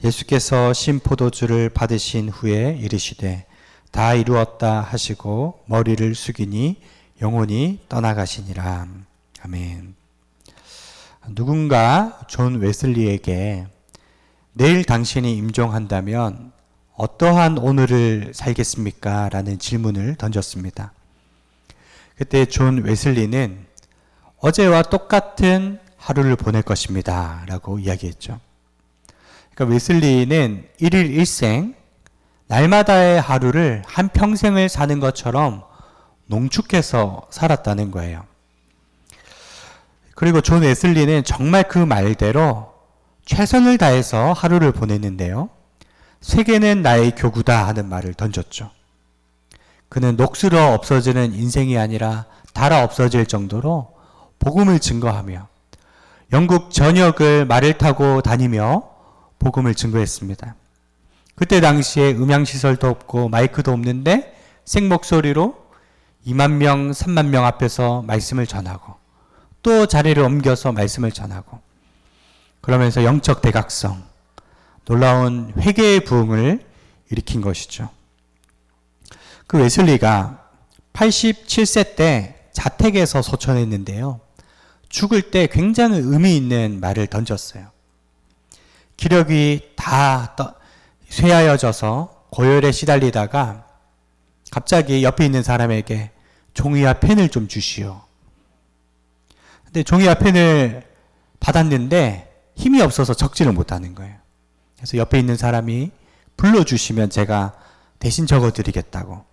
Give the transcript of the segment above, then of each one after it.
예수께서 신포도주를 받으신 후에 이르시되 다 이루었다 하시고 머리를 숙이니 영혼이 떠나가시니라. 아멘. 누군가 존 웨슬리에게 내일 당신이 임종한다면 어떠한 오늘을 살겠습니까? 라는 질문을 던졌습니다. 그때 존 웨슬리는 어제와 똑같은 하루를 보낼 것입니다 라고 이야기했죠. 그러니까 웨슬리는 일일 일생, 날마다의 하루를 한평생을 사는 것처럼 농축해서 살았다는 거예요. 그리고 존 웨슬리는 정말 그 말대로 최선을 다해서 하루를 보냈는데요. 세계는 나의 교구다 하는 말을 던졌죠. 그는 녹슬어 없어지는 인생이 아니라 닳아 없어질 정도로 복음을 증거하며 영국 전역을 말을 타고 다니며 복음을 증거했습니다. 그때 당시에 음향시설도 없고 마이크도 없는데 생목소리로 2만 명, 3만 명 앞에서 말씀을 전하고 또 자리를 옮겨서 말씀을 전하고 그러면서 영적 대각성, 놀라운 회개의 부흥을 일으킨 것이죠. 그 웨슬리가 87세 때 자택에서 소천했는데요. 죽을 때 굉장히 의미 있는 말을 던졌어요. 기력이 다 쇠하여져서 고열에 시달리다가 갑자기 옆에 있는 사람에게 종이와 펜을 좀 주시오. 근데 종이와 펜을 받았는데 힘이 없어서 적지를 못하는 거예요. 그래서 옆에 있는 사람이 불러주시면 제가 대신 적어드리겠다고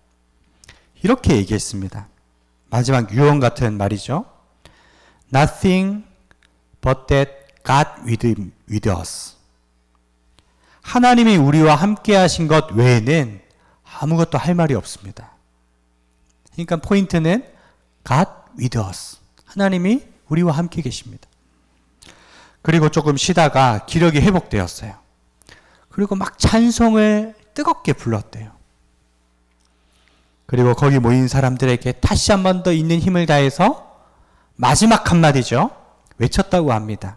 이렇게 얘기했습니다. 마지막 유언 같은 말이죠. Nothing but that God with us. 하나님이 우리와 함께 하신 것 외에는 아무것도 할 말이 없습니다. 그러니까 포인트는 God with us. 하나님이 우리와 함께 계십니다. 그리고 조금 쉬다가 기력이 회복되었어요. 그리고 막 찬송을 뜨겁게 불렀대요. 그리고 거기 모인 사람들에게 다시 한 번 더 있는 힘을 다해서 마지막 한마디죠. 외쳤다고 합니다.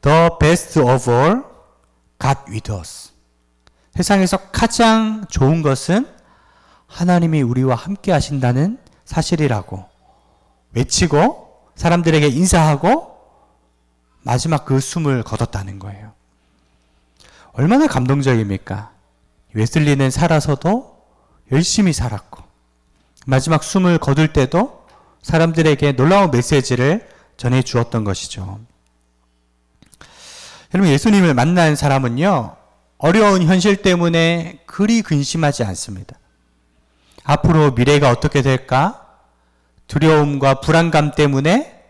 The best of all, God with us. 세상에서 가장 좋은 것은 하나님이 우리와 함께 하신다는 사실이라고 외치고 사람들에게 인사하고 마지막 그 숨을 거뒀다는 거예요. 얼마나 감동적입니까? 웨슬리는 살아서도 열심히 살았고 마지막 숨을 거둘 때도 사람들에게 놀라운 메시지를 전해 주었던 것이죠. 여러분, 예수님을 만난 사람은요, 어려운 현실 때문에 그리 근심하지 않습니다. 앞으로 미래가 어떻게 될까? 두려움과 불안감 때문에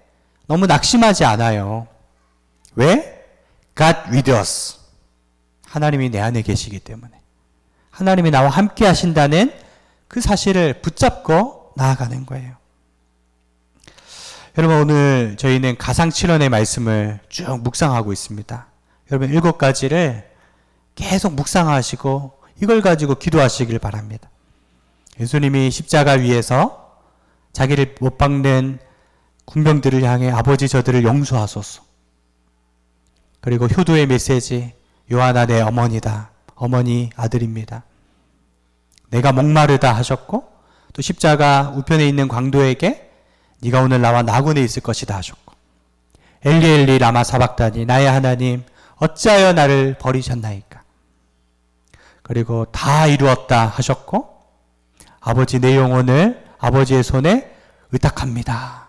너무 낙심하지 않아요. 왜? God with us. 하나님이 내 안에 계시기 때문에. 하나님이 나와 함께 하신다는 그 사실을 붙잡고 나아가는 거예요. 여러분, 오늘 저희는 가상칠언의 말씀을 쭉 묵상하고 있습니다. 여러분, 7가지를 계속 묵상하시고 이걸 가지고 기도하시길 바랍니다. 예수님이 십자가 위에서 자기를 못 박는 군병들을 향해 아버지 저들을 용서하소서. 그리고 효도의 메시지, 요한아 내 어머니다. 어머니 아들입니다. 내가 목마르다 하셨고 또 십자가 우편에 있는 광도에게 네가 오늘 나와 나군에 있을 것이다 하셨고 엘리 엘리 라마 사박다니 나의 하나님 어찌하여 나를 버리셨나이까. 그리고 다 이루었다 하셨고 아버지 내 영혼을 아버지의 손에 의탁합니다.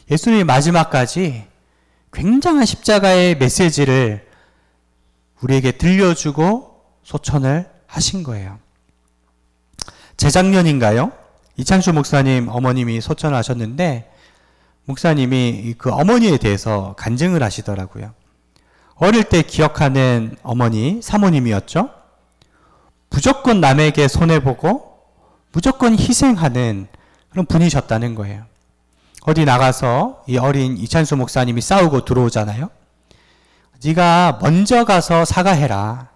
예수님이 마지막까지 굉장한 십자가의 메시지를 우리에게 들려주고 소천을 하신 거예요. 재작년인가요? 이창수 목사님 어머님이 소천을 하셨는데 목사님이 그 어머니에 대해서 간증을 하시더라고요. 어릴 때 기억하는 어머니, 사모님이었죠. 무조건 남에게 손해보고 무조건 희생하는 그런 분이셨다는 거예요. 어디 나가서 이 어린 이찬수 목사님이 싸우고 들어오잖아요. 네가 먼저 가서 사과해라.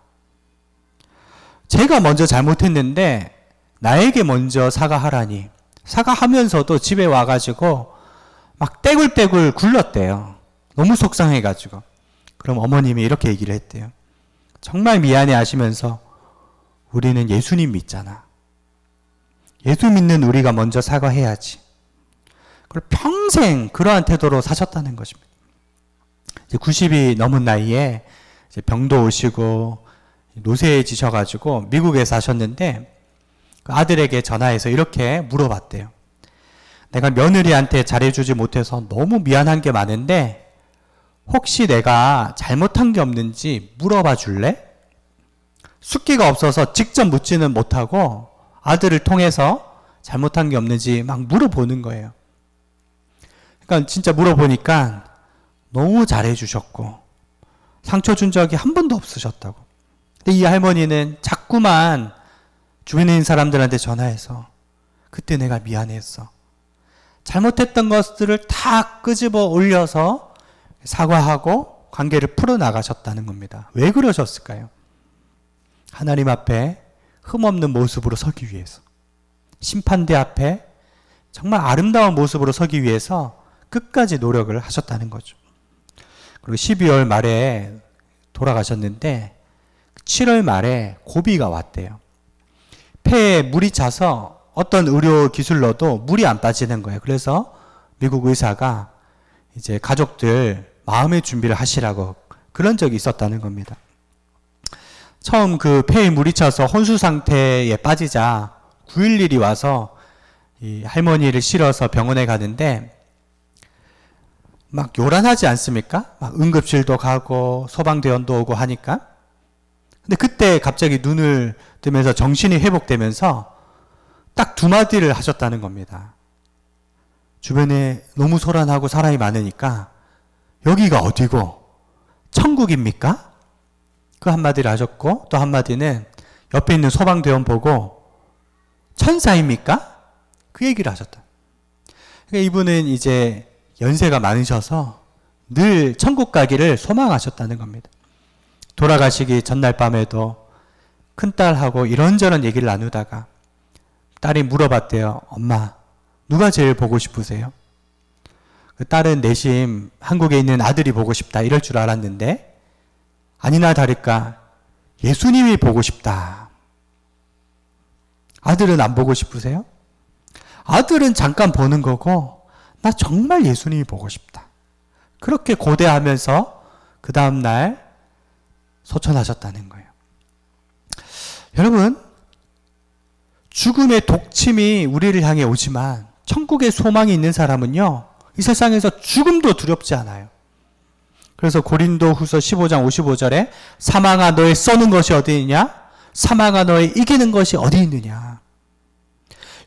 제가 먼저 잘못했는데 나에게 먼저 사과하라니. 사과하면서도 집에 와가지고 막 떼굴떼굴 굴렀대요. 너무 속상해가지고. 그럼 어머님이 이렇게 얘기를 했대요. 정말 미안해 하시면서 우리는 예수님 믿잖아. 예수 믿는 우리가 먼저 사과해야지. 그리고 평생 그러한 태도로 사셨다는 것입니다. 이제 90이 넘은 나이에 이제 병도 오시고 노쇠해지셔가지고 미국에 사셨는데 그 아들에게 전화해서 이렇게 물어봤대요. 내가 며느리한테 잘해주지 못해서 너무 미안한 게 많은데 혹시 내가 잘못한 게 없는지 물어봐 줄래? 숙기가 없어서 직접 묻지는 못하고 아들을 통해서 잘못한 게 없는지 막 물어보는 거예요. 그러니까 진짜 물어보니까 너무 잘해주셨고 상처 준 적이 한 번도 없으셨다고. 근데 이 할머니는 자꾸만 주변에 있는 사람들한테 전화해서 그때 내가 미안했어. 잘못했던 것들을 다 끄집어 올려서 사과하고 관계를 풀어나가셨다는 겁니다. 왜 그러셨을까요? 하나님 앞에 흠없는 모습으로 서기 위해서. 심판대 앞에 정말 아름다운 모습으로 서기 위해서 끝까지 노력을 하셨다는 거죠. 그리고 12월 말에 돌아가셨는데 7월 말에 고비가 왔대요. 폐에 물이 차서 어떤 의료 기술로도 물이 안 빠지는 거예요. 그래서 미국 의사가 이제 가족들 마음의 준비를 하시라고 그런 적이 있었다는 겁니다. 처음 그 폐에 물이 차서 혼수 상태에 빠지자 911이 와서 이 할머니를 실어서 병원에 가는데 막 요란하지 않습니까? 막 응급실도 가고 소방대원도 오고 하니까. 근데 그때 갑자기 눈을 뜨면서 정신이 회복되면서 딱 두 마디를 하셨다는 겁니다. 주변에 너무 소란하고 사람이 많으니까 여기가 어디고 천국입니까? 그 한마디를 하셨고 또 한마디는 옆에 있는 소방대원 보고 천사입니까? 그 얘기를 하셨다. 그러니까 이분은 이제 연세가 많으셔서 늘 천국 가기를 소망하셨다는 겁니다. 돌아가시기 전날 밤에도 큰딸하고 이런저런 얘기를 나누다가 딸이 물어봤대요. 엄마, 누가 제일 보고 싶으세요? 그 딸은 내심 한국에 있는 아들이 보고 싶다 이럴 줄 알았는데 아니나 다를까 예수님이 보고 싶다. 아들은 안 보고 싶으세요? 아들은 잠깐 보는 거고 나 정말 예수님이 보고 싶다. 그렇게 고대하면서 그 다음날 소천하셨다는 거예요. 여러분, 죽음의 독침이 우리를 향해 오지만 천국의 소망이 있는 사람은요, 이 세상에서 죽음도 두렵지 않아요. 그래서 고린도 후서 15장 55절에 사망아 너의 써는 것이 어디 있느냐? 사망아 너의 이기는 것이 어디 있느냐?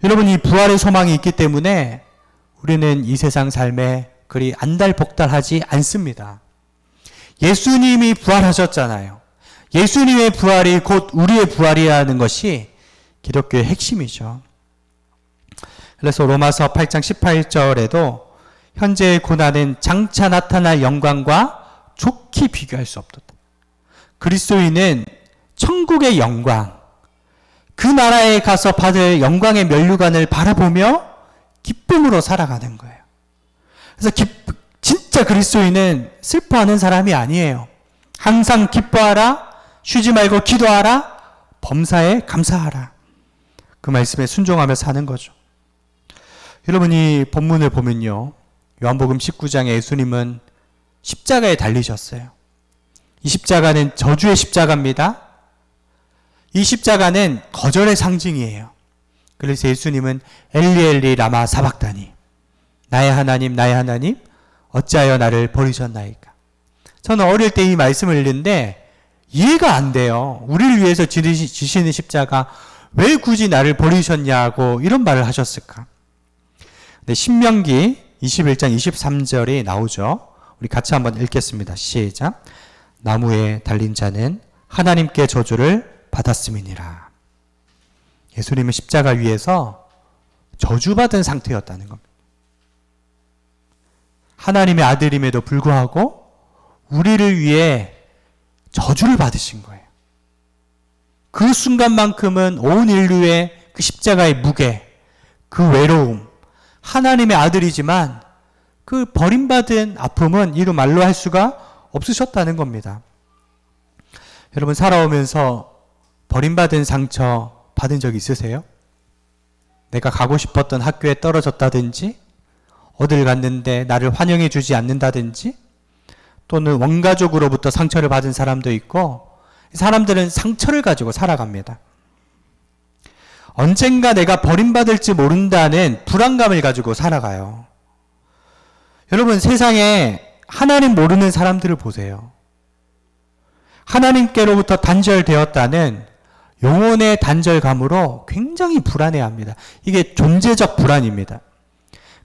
여러분, 이 부활의 소망이 있기 때문에 우리는 이 세상 삶에 그리 안달복달하지 않습니다. 예수님이 부활하셨잖아요. 예수님의 부활이 곧 우리의 부활이라는 것이 기독교의 핵심이죠. 그래서 로마서 8장 18절에도 현재의 고난은 장차 나타날 영광과 좋게 비교할 수 없도다. 그리스도인은 천국의 영광, 그 나라에 가서 받을 영광의 면류관을 바라보며 기쁨으로 살아가는 거예요. 그래서 진짜 그리스도인은 슬퍼하는 사람이 아니에요. 항상 기뻐하라, 쉬지 말고 기도하라, 범사에 감사하라. 그 말씀에 순종하며 사는 거죠. 여러분, 이 본문을 보면요, 요한복음 19장에 예수님은 십자가에 달리셨어요. 이 십자가는 저주의 십자가입니다. 이 십자가는 거절의 상징이에요. 그래서 예수님은 엘리 엘리 라마 사박다니, 나의 하나님 어찌하여 나를 버리셨나이까. 저는 어릴 때 이 말씀을 읽는데 이해가 안 돼요. 우리를 위해서 지시는 십자가 왜 굳이 나를 버리셨냐고 이런 말을 하셨을까. 네, 신명기 21장 23절이 나오죠. 우리 같이 한번 읽겠습니다. 시작. 나무에 달린 자는 하나님께 저주를 받았음이니라. 예수님은 십자가 위에서 저주받은 상태였다는 겁니다. 하나님의 아들임에도 불구하고 우리를 위해 저주를 받으신 거예요. 그 순간만큼은 온 인류의 그 십자가의 무게, 그 외로움, 하나님의 아들이지만 그 버림받은 아픔은 이루 말로 할 수가 없으셨다는 겁니다. 여러분 살아오면서 버림받은 상처 받은 적 있으세요? 내가 가고 싶었던 학교에 떨어졌다든지, 어딜 갔는데 나를 환영해 주지 않는다든지, 또는 원가족으로부터 상처를 받은 사람도 있고, 사람들은 상처를 가지고 살아갑니다. 언젠가 내가 버림받을지 모른다는 불안감을 가지고 살아가요. 여러분 세상에 하나님 모르는 사람들을 보세요. 하나님께로부터 단절되었다는 영혼의 단절감으로 굉장히 불안해합니다. 이게 존재적 불안입니다.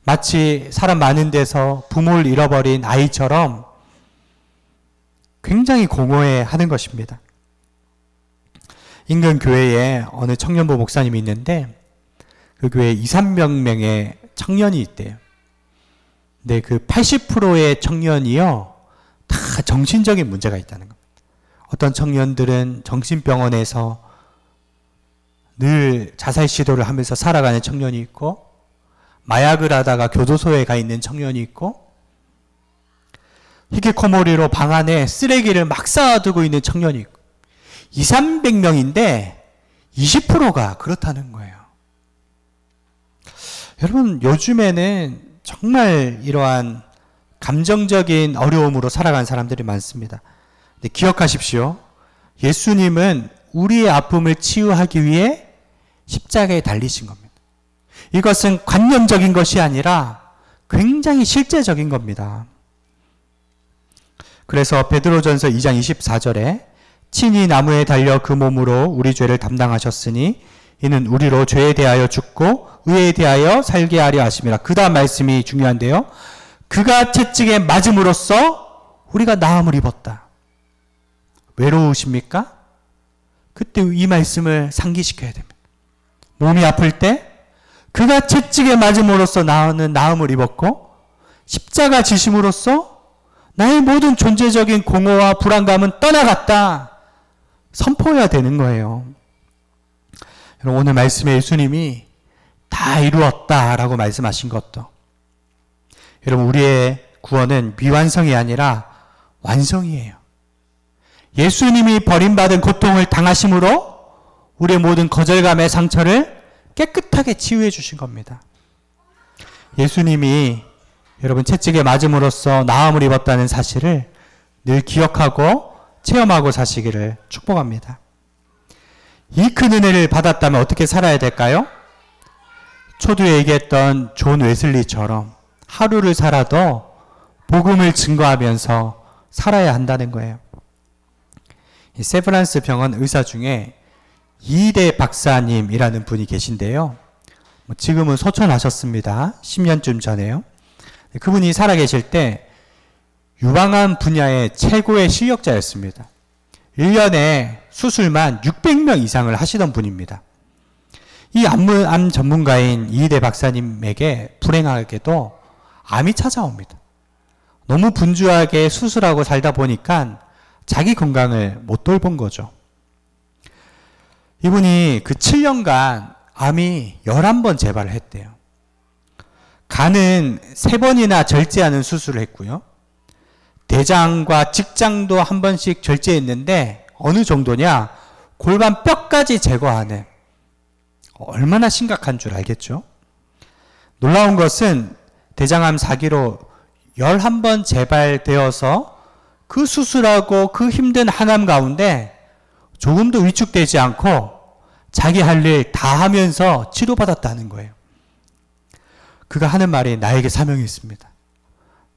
마치 사람 많은 데서 부모를 잃어버린 아이처럼 굉장히 공허해하는 것입니다. 인근 교회에 어느 청년부 목사님이 있는데 그 교회에 2~300명의 청년이 있대요. 근데 그 80%의 청년이요 다 정신적인 문제가 있다는 겁니다. 어떤 청년들은 정신병원에서 늘 자살 시도를 하면서 살아가는 청년이 있고, 마약을 하다가 교도소에 가 있는 청년이 있고, 히키코모리로 방 안에 쓰레기를 막 쌓아두고 있는 청년이 있고, 200~300명인데 20%가 그렇다는 거예요. 여러분 요즘에는 정말 이러한 감정적인 어려움으로 살아가는 사람들이 많습니다. 근데 기억하십시오. 예수님은 우리의 아픔을 치유하기 위해 십자가에 달리신 겁니다. 이것은 관념적인 것이 아니라 굉장히 실제적인 겁니다. 그래서 베드로전서 2장 24절에 친히 나무에 달려 그 몸으로 우리 죄를 담당하셨으니 이는 우리로 죄에 대하여 죽고 의에 대하여 살게 하려 하심이라. 그 다음 말씀이 중요한데요. 그가 채찍에 맞음으로써 우리가 나음을 입었다. 외로우십니까? 그때 이 말씀을 상기시켜야 됩니다. 몸이 아플 때 그가 채찍에 맞음으로써 나는 나음을 입었고, 십자가 지심으로써 나의 모든 존재적인 공허와 불안감은 떠나갔다. 선포해야 되는 거예요. 여러분 오늘 말씀에 예수님이 다 이루었다라고 말씀하신 것도, 여러분 우리의 구원은 미완성이 아니라 완성이에요. 예수님이 버림받은 고통을 당하심으로 우리의 모든 거절감의 상처를 깨끗하게 치유해 주신 겁니다. 예수님이 여러분 채찍에 맞음으로써 나음을 입었다는 사실을 늘 기억하고 체험하고 사시기를 축복합니다. 이 큰 은혜를 받았다면 어떻게 살아야 될까요? 초두에 얘기했던 존 웨슬리처럼 하루를 살아도 복음을 증거하면서 살아야 한다는 거예요. 세브란스 병원 의사 중에 이대 박사님이라는 분이 계신데요. 지금은 소천하셨습니다. 10년쯤 전에요. 그분이 살아계실 때 유방암 분야의 최고의 실력자였습니다. 1년에 수술만 600명 이상을 하시던 분입니다. 이 암 전문가인 이대 박사님에게 불행하게도 암이 찾아옵니다. 너무 분주하게 수술하고 살다 보니까 자기 건강을 못 돌본 거죠. 이분이 그 7년간 암이 11번 재발을 했대요. 간은 3번이나 절제하는 수술을 했고요. 대장과 직장도 한 번씩 절제했는데 어느 정도냐? 골반 뼈까지 제거하는, 얼마나 심각한 줄 알겠죠? 놀라운 것은 대장암 4기로 11번 재발되어서 그 수술하고 그 힘든 항암 가운데 조금도 위축되지 않고 자기 할 일 다 하면서 치료받았다는 거예요. 그가 하는 말이 나에게 사명이 있습니다.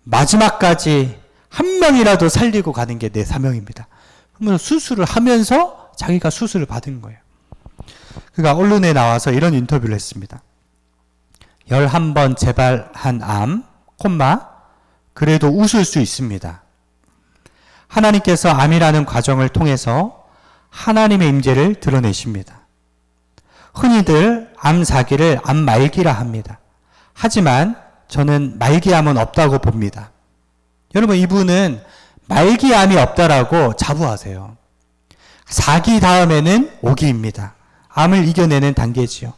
마지막까지 한 명이라도 살리고 가는 게 내 사명입니다. 그러면 수술을 하면서 자기가 수술을 받은 거예요. 그가 언론에 나와서 이런 인터뷰를 했습니다. 11번 재발한 암, 그래도 웃을 수 있습니다. 하나님께서 암이라는 과정을 통해서 하나님의 임재를 드러내십니다. 흔히들 암 4기를 암 말기라 합니다. 하지만 저는 말기암은 없다고 봅니다. 여러분 이분은 말기암이 없다라고 자부하세요. 4기 다음에는 5기입니다. 암을 이겨내는 단계지요.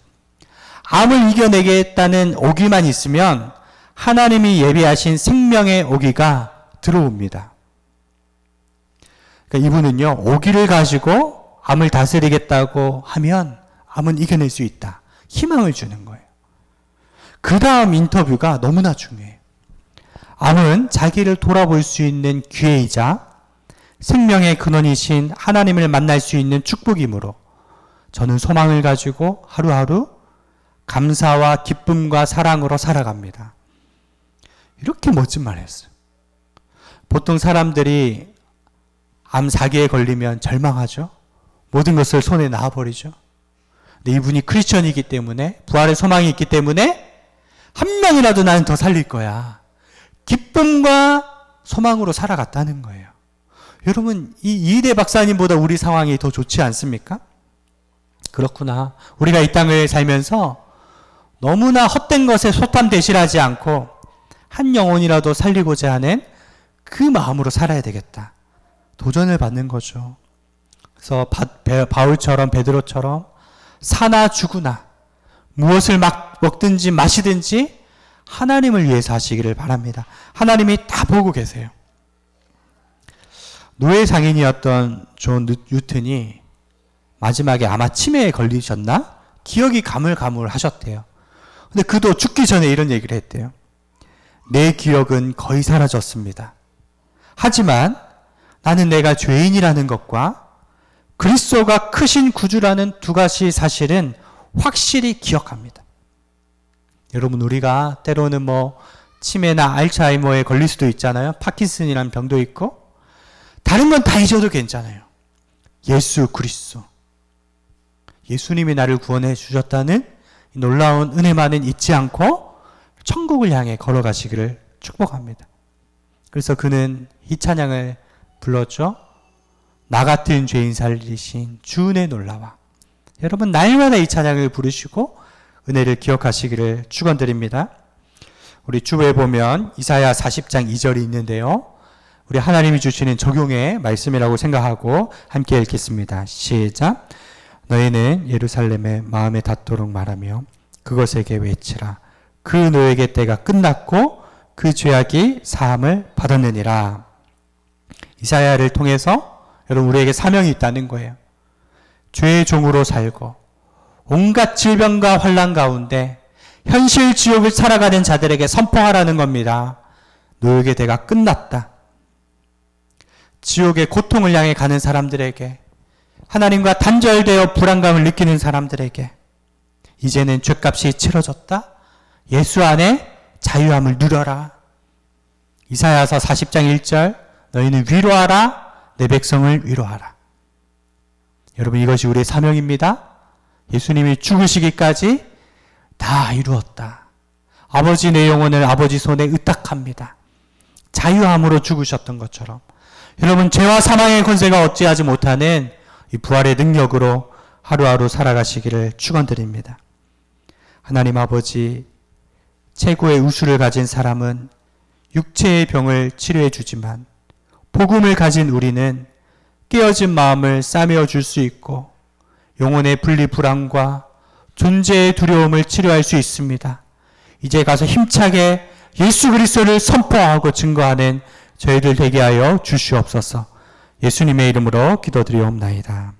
암을 이겨내겠다는 5기만 있으면 하나님이 예비하신 생명의 5기가 들어옵니다. 그러니까 이분은요, 오기를 가지고 암을 다스리겠다고 하면 암은 이겨낼 수 있다. 희망을 주는 거예요. 그 다음 인터뷰가 너무나 중요해요. 암은 자기를 돌아볼 수 있는 기회이자 생명의 근원이신 하나님을 만날 수 있는 축복이므로 저는 소망을 가지고 하루하루 감사와 기쁨과 사랑으로 살아갑니다. 이렇게 멋진 말을 했어요. 보통 사람들이 암 4기에 걸리면 절망하죠. 모든 것을 손에 놔버리죠. 근데 이분이 크리스천이기 때문에, 부활의 소망이 있기 때문에 한 명이라도 나는 더 살릴 거야. 기쁨과 소망으로 살아갔다는 거예요. 여러분, 이 이대 박사님보다 우리 상황이 더 좋지 않습니까? 그렇구나. 우리가 이 땅을 살면서 너무나 헛된 것에 소탐대실하지 않고 한 영혼이라도 살리고자 하는 그 마음으로 살아야 되겠다. 도전을 받는 거죠. 그래서 바울처럼, 베드로처럼 사나 죽으나 무엇을 먹든지 마시든지 하나님을 위해서 하시기를 바랍니다. 하나님이 다 보고 계세요. 노예 상인이었던 존 뉴턴이 마지막에 아마 치매에 걸리셨나? 기억이 가물가물하셨대요. 근데 그도 죽기 전에 이런 얘기를 했대요. 내 기억은 거의 사라졌습니다. 하지만 나는 내가 죄인이라는 것과 그리스도가 크신 구주라는 두 가지 사실은 확실히 기억합니다. 여러분, 우리가 때로는 치매나 알츠하이머에 걸릴 수도 있잖아요. 파킨슨이라는 병도 있고 다른 건 다 잊어도 괜찮아요. 예수 그리스도, 예수님이 나를 구원해 주셨다는 놀라운 은혜만은 잊지 않고 천국을 향해 걸어가시기를 축복합니다. 그래서 그는 이 찬양을 불렀죠. 나 같은 죄인 살리신 주 은혜 놀라와. 여러분, 날마다 이 찬양을 부르시고 은혜를 기억하시기를 축원드립니다. 우리 주보에 보면 이사야 40장 2절이 있는데요. 우리 하나님이 주시는 적용의 말씀이라고 생각하고 함께 읽겠습니다. 시작. 너희는 예루살렘에 마음에 닿도록 말하며 그것에게 외치라. 그 노예의 때가 끝났고 그 죄악이 사함을 받았느니라. 이사야를 통해서 여러분, 우리에게 사명이 있다는 거예요. 죄의 종으로 살고 온갖 질병과 환난 가운데 현실 지옥을 살아가는 자들에게 선포하라는 겁니다. 노예의 때가 끝났다. 지옥의 고통을 향해 가는 사람들에게, 하나님과 단절되어 불안감을 느끼는 사람들에게 이제는 죄값이 치러졌다. 예수 안에 자유함을 누려라. 이사야서 40장 1절 너희는 위로하라. 내 백성을 위로하라. 여러분, 이것이 우리의 사명입니다. 예수님이 죽으시기까지 다 이루었다. 아버지 내 영혼을 아버지 손에 의탁합니다. 자유함으로 죽으셨던 것처럼 여러분, 죄와 사망의 권세가 어찌하지 못하는 이 부활의 능력으로 하루하루 살아가시기를 축원드립니다. 하나님 아버지, 최고의 우수를 가진 사람은 육체의 병을 치료해 주지만 복음을 가진 우리는 깨어진 마음을 싸매어 줄 수 있고 영혼의 분리불안과 존재의 두려움을 치료할 수 있습니다. 이제 가서 힘차게 예수 그리스도를 선포하고 증거하는 저희들 되게 하여 주시옵소서. 예수님의 이름으로 기도드리옵나이다.